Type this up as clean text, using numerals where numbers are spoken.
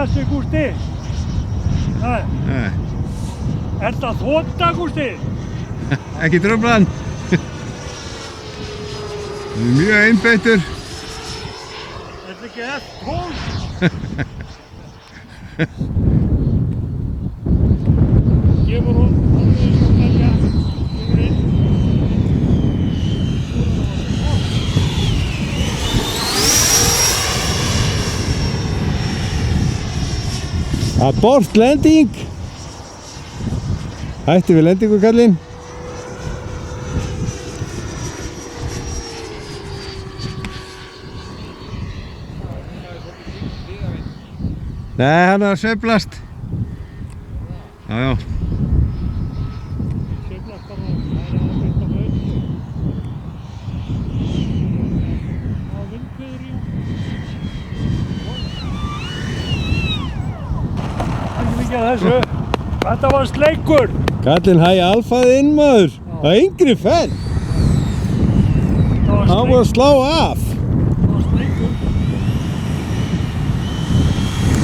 þessu, Gústi? Nei. Nei. Er það þvota, Gústi? Ekki tröflan. Mjög einbeittur. Er þetta ekki F12? Gefur hún alveg eins og velja yfir inn. Abort lending. Hætti við lendingu, kallinn. Nei, hann er að sveiflast. Já, já. Sveiflast bara, það er að byrta með auðvitað. Það er vindhviður í hún. Það er ekki mikið að þessu. Þetta var sleikur. Kallinn hæði alfað inn, maður. Það er yngri fenn. Hann var að slá af.